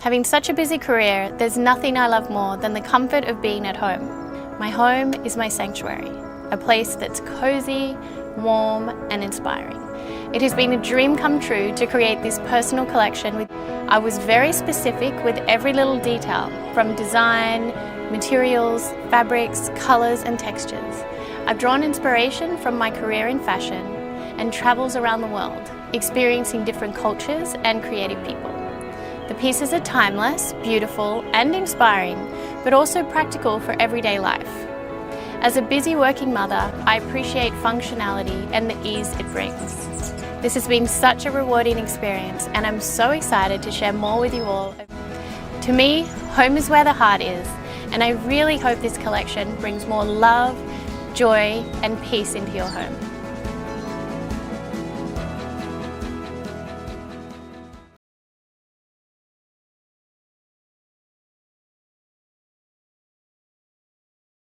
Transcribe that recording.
Having such a busy career, there's nothing I love more than the comfort of being at home. My home is my sanctuary, a place that's cozy, warm and inspiring. It has been a dream come true to create this personal collection. I was very specific with every little detail, from design, materials, fabrics, colours and textures. I've drawn inspiration from my career in fashion and travels around the world, experiencing different cultures and creative people. The pieces are timeless, beautiful and inspiring, but also practical for everyday life. As a busy working mother, I appreciate functionality and the ease it brings. This has been such a rewarding experience and I'm so excited to share more with you all. To me, home is where the heart is, and I really hope this collection brings more love, joy and peace into your home.